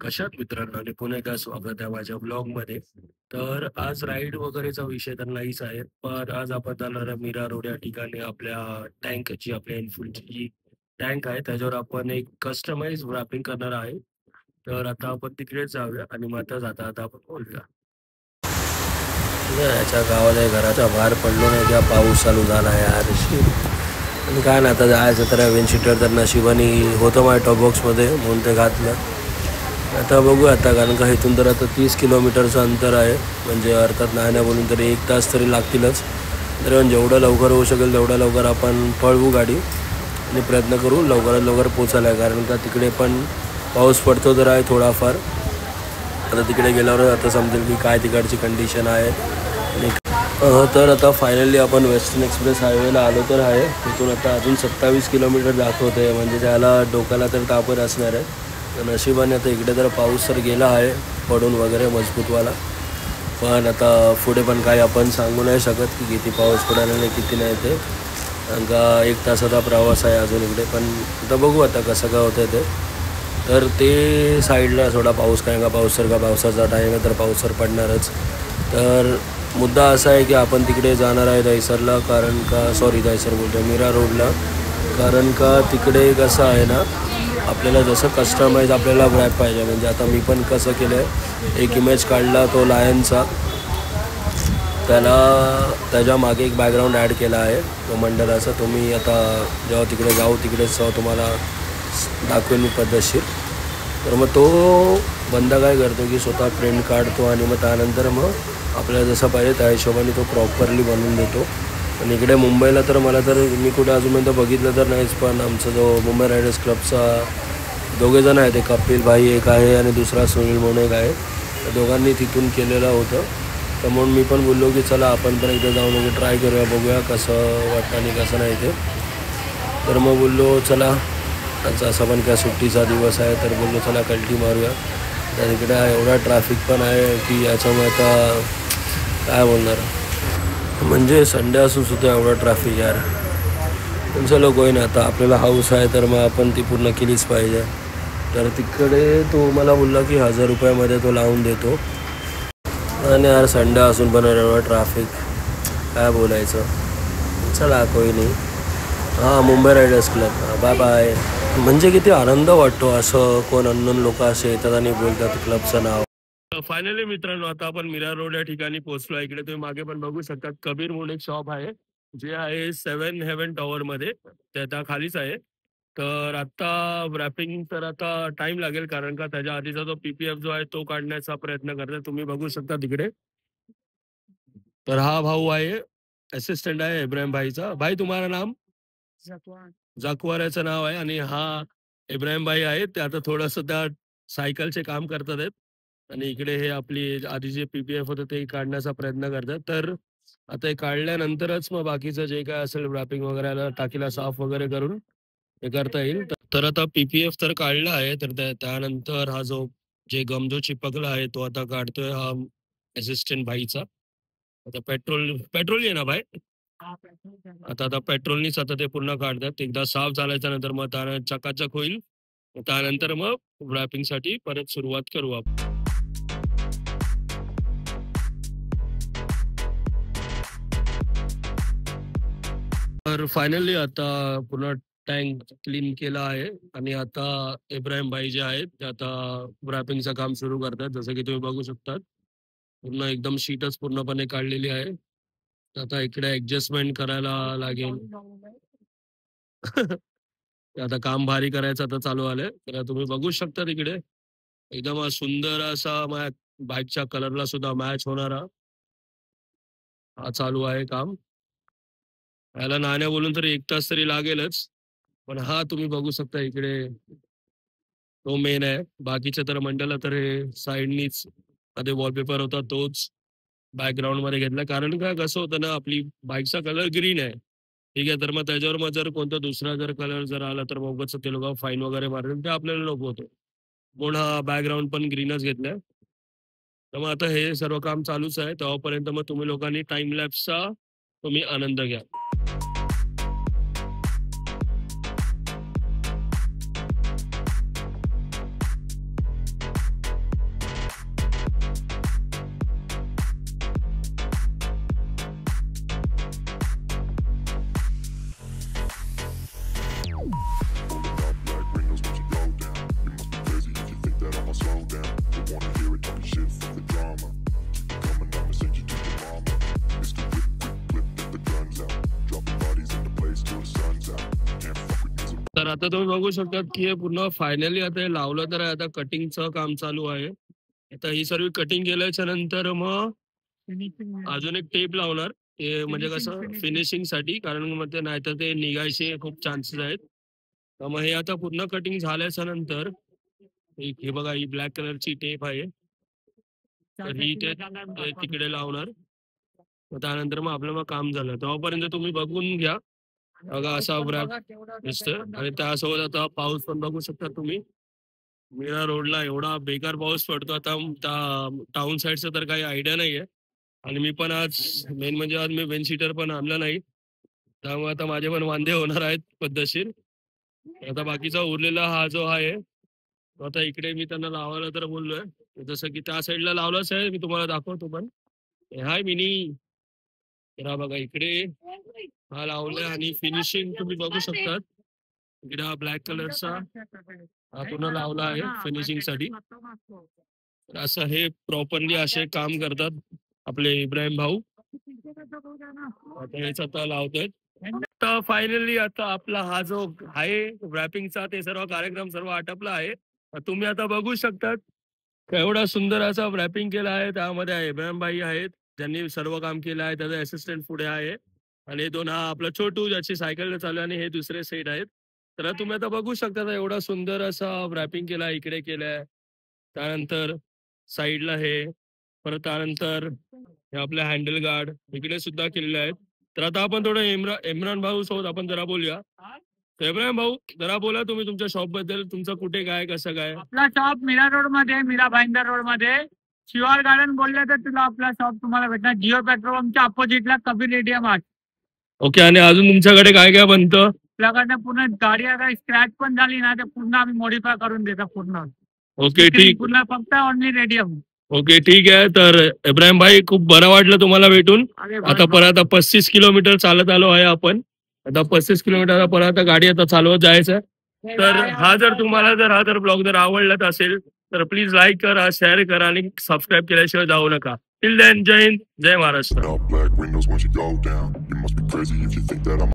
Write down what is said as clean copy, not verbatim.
कशात मित्रांनो आणि पुन्हा एकदा स्वागत आहे माझ्या ब्लॉगमध्ये. तर आज राईड वगैरेचा विषय तर नाहीच आहे. पण आज आपण जाणार आहे मीरा रोड या ठिकाणी आपल्या टँकची आपल्या एनफिल्डची जी टँक आहे त्याच्यावर आपण एक कस्टमाइज रॅपिंग करणार आहे. तर आता आपण तिकडेच जाऊया आणि मग आता जाता आपण बोलूया. याच्या गावाला घराच्या बाहेर पडलो नाही त्या पाऊस चालू झाला यार. आणि काय ना आता जायचं तर विन शीटर तर नशिबाने होतं माझ्या टॉप बॉक्समध्ये म्हणून ते घातलं. आता बघूया आता कारण का इथून तर आता 30 किलोमीटरचं अंतर आहे. म्हणजे अर्थात नाही बोलून तरी 1 तास तरी लागतीलच. तर म्हणजे जेवढं लवकर होऊ शकेल तेवढ्या लवकर आपण पळवू गाडी आणि प्रयत्न करू लवकरात लवकर पोचायला. कारण का तिकडे पण पाऊस पडतो तर आहे थोडाफार. आता तिकडे गेल्यावर आता समजेल की काय तिकडची कंडिशन आहे. आणि तर आता फायनली आपण वेस्टर्न एक्सप्रेस हायवेला आलो तर आहे. तिथून आता अजून 27 किलोमीटर दाखवते. म्हणजे त्याला डोक्याला तर तापच असणार आहे. तर नशिबाने आता इकडे तर पाऊस तर गेला आहे पडून वगैरे मजबूतवाला. पण आता पुढे पण काही आपण सांगू नाही शकत की किती पाऊस पडायला नाही किती नाही ते. कारण का 1 तासाचा प्रवास आहे अजून इकडे. पण आता बघू आता कसं काय होतं ते. तर ते साईडला थोडा पाऊस कारण का पावसाचा टाईम आहे तर पाऊस तर पडणारच. तर मुद्दा असा आहे की आपण तिकडे जाणार आहे दहिसरला. कारण का दहिसर बोलतो मीरा रोडला. कारण का तिकडे कसं आहे ना आपल्याला जसं कस्टमाइज आपल्याला रॅप पाहिजे. म्हणजे आता मी पण कसं केलं आहे एक इमेज काढला तो लायनचा. त्याच्या मागे एक बॅकग्राऊंड ॲड केला आहे तो मंडळाचा. तुम्ही आता जेव्हा तिकडे जाऊ तिकडेच तुम्हाला दाखवेन मी पद्धतशीर. तर मग तो बंदा काय करतो की स्वतः प्रिंट काढतो आणि मग त्यानंतर मग आपल्याला जसं पाहिजे त्या हिशोबाने तो प्रॉपरली बनवून देतो. आणि इकडे मुंबईला तर मला तर मी कुठे अजूनपर्यंत बघितलं तर नाहीच. पण आमचा जो मुंबई रायडर्स क्लबचा दोघेजण आहेत. एक कपिल भाई एक आहे आणि दुसरा सुनील म्हणून एक आहे. त्या दोघांनी तिथून केलेलं होतं. तर म्हणून मी पण बोललो की चला आपण पण एकदा जाऊन वगैरे ट्राय करूया बघूया कसं वाटतं आणि कसं नाही ते. तर मग बोललो चला आजचा असा पण काय सुट्टीचा दिवस आहे तर बोललो चला कल्टी मारूया. तर इकडे एवढा ट्रॅफिक पण आहे की याच्यामुळे आता काय बोलणार. म्हणजे संडे असून सुद्धा एवढा ट्रॅफिक यार. पण चलो कोई ना आता आपल्याला हाऊस आहे तर मग आपण ती पूर्ण केलीच पाहिजे. तर तिकडे तो मला बोलला की 1000 रुपयामध्ये तो लावून देतो. आणि यार संडे असून पण एवढा ट्रॅफिक काय बोलायचं. चला कोई नाही. हां Mumbai riders club bye bye. म्हणजे किती आनंद वाटतो असं कोण अननोन लोक असे येतात आणि बोलतात क्लबचं नाव. फायनली मित्रांनो आता आपण मीरा रोड या ठिकाणी पोहोचलो. इकडे तुम्ही मागे पण बघू शकता कबीर म्हणून एक शॉप आहे जे आहे 7 हेवन टॉवर मध्ये त्या खालीच आहे. तर आता रॅपिंग तर आता टाइम लागेल कारण का त्याच्या आधीचा जो पीपीएफ जो आहे तो काढण्याचा प्रयत्न करतोय. तुम्ही बघू शकता तिकडे. तर हा भाऊ आहे असिस्टंट आहे इब्राहिम भाईचा. भाई तुम्हाला नाम जाकवाऱ्याचं नाव आहे. आणि हा इब्राहिम भाई आहे ते आता थोडंसं त्या सायकलचे काम करतात आहेत. आणि इकडे हे आपली आधी जे पीपीएफ होतं ते काढण्याचा प्रयत्न करतात. तर आता हे काढल्यानंतरच मग बाकीचं जे काय असेल रॅपिंग वगैरे टाकीला साफ वगैरे करून हे करता येईल. तर आता पीपीएफ तर काढला आहे. तर त्यानंतर हा जो जे गम जो चिपकला आहे तो आता काढतोय हा असिस्टंट भाईचा. आता पेट्रोल पेट्रोल आहे ना भाई. आता पेट्रोलनीच आता ते पूर्ण काढतात. एकदा साफ झाल्याच्या नंतर मग त्यानं चकाचक होईल. त्यानंतर मग रॅपिंग साठी परत सुरुवात करू आपण. तर फायनली आता पूर्ण टँक क्लीन केला आहे. आणि आता इब्राहिम भाई जे आहेत ते आता रॅपिंगचं काम सुरू करतात. जसं की तुम्ही बघू शकता पूर्ण एकदम शीटच पूर्णपणे काढलेली आहे. आता इकडे ऍडजस्टमेंट करायला लागेल. आता काम भारी करायचं आता चालू आलंय. तर तुम्ही बघू शकता तिकडे एकदम सुंदर असा बाईकच्या कलरला सुद्धा मॅच होणारा हा चालू आहे काम. याला नाण्या बोलून तरी 1 तास तरी लागेलच. पण हा तुम्ही बघू शकता इकडे तो मेन आहे. बाकीच्या तर मंडळाला तर हे साईडनीच आधी वॉलपेपर होता तोच बॅकग्राऊंड मध्ये घेतला. कारण का कसं होतं ना आपली बाईकचा कलर ग्रीन आहे. ठीक आहे. तर मग त्याच्यावर मग जर कोणता दुसरा जर कलर जर आला तर मग ते लोक फाईन वगैरे मारतील ते आपल्याला नको होतं. म्हणून हा बॅकग्राऊंड पण ग्रीनच घेतलाय. तर मग आता हे सर्व काम चालूच आहे. तेव्हापर्यंत मग तुम्ही लोकांनी टाइम लॅप्सचा तुम्ही आनंद घ्या. तर आता तुम्ही बघू शकता की हे पूर्ण फायनली आता हे लावलं तर आहे. आता कटिंगचं काम चालू आहे. आता ही सर्व कटिंग केल्याच्या नंतर मग अजून एक टेप लावणार ते म्हणजे कसं फिनिशिंग साठी, कारण मग ते नाहीतर ते निघायचे खूप चान्सेस आहेत. तर मग हे आता पूर्ण कटिंग झाल्याच्या नंतर हे बघा ही ब्लॅक कलरची टेप आहे, तर ही ते तिकडे लावणार. मग त्यानंतर मग आपलं मग काम झालं तेव्हापर्यंत तुम्ही बघून घ्या. बघा असा रॅप दिसतोय आणि त्यासोबत आता पाऊस पण बघू शकता तुम्ही. मीरा रोडला एवढा बेकार पाऊस पडतो आता, टाउन साईडचा तर काही आयडिया नाहीये. आणि मी पण आज मेन म्हणजे आज मी बेन सीटर पण आणला नाही, त्यामुळे आता माझे पण वांदे होणार आहेत पद्धतशीर. आता बाकीचा उरलेला हा जो आहे तो आता इकडे मी त्यांना लावायला तर बोललोय, जसं की त्या साईडला लावलाच आहे, मी तुम्हाला दाखवतो पण. हाय मिनी, तर हा बघा इकडे हा लावलाय आणि फिनिशिंग तुम्ही बघू शकतात. इकडे हा ब्लॅक कलरचा हा पूर्ण लावला आहे फिनिशिंग साठी. असं हे प्रॉपरली असे काम करतात आपले इब्राहिम भाऊ. आता हेच आता लावतोय. तर फायनली आता आपला हा जो आहे रॅपिंगचा ते सर्व कार्यक्रम सर्व आटपला आहे. तुम्ही आता बघू शकतात एवढा सुंदर असा रॅपिंग केला आहे. त्यामध्ये इब्राहिम भाई आहेत ज्यांनी सर्व काम केलं आहे, त्याचा असिस्टंट पुढे आहे आणि हे दोन हा आपला छोटू ज्याची सायकल चालू आणि हे दुसरे सेट आहेत. तर तुम्ही आता बघू शकता एवढा सुंदर असा रॅपिंग केला इकडे केलाय. त्यानंतर साईडला हे, परत त्यानंतर हे आपले हँडल गार्ड इकडे सुद्धा केलेले आहेत. तर आता आपण थोडं इम्रान भाऊ सोबत आपण जरा बोलूया. तर इब्राहिम भाऊ जरा बोला तुम्ही तुमच्या शॉप बद्दल, तुमचं कुठे काय कसं काय. आपला शॉप मीरा रोड मध्ये, मीरा भाईंदर रोड मध्ये शिवार गार्डन बोलले तर तुला आपला शॉप तुम्हाला भेटणार जिओ पेट्रोल पंपच्या अपोजिटला कबीर एटीएम आर्ट. ओके, आणि अजून तुमच्याकडे काय काय बनतं. आपल्याकडनं पूर्ण गाडी अगर स्क्रॅच पण झाली ना तर पूर्ण आम्ही मॉडिफाय करून देतो पूर्ण. ओके ठीक, पूर्ण फक्त ऑनली रेडियम. ओके ठीक आहे. तर इब्राहिम भाई खूप बरं वाटलं तुम्हाला भेटून. आता परत 35 किलोमीटर चालत आलो आहे आपण. आता 35 किलोमीटर परत गाडी आता चालवत जायचं. तर हा जर ब्लॉग जर आवडला असेल तर प्लीज लाईक करा, शेअर करा आणि सबस्क्राईब केल्याशिवाय जाऊ नका. टिल देन, जय हिंद, जय महाराष्ट्र.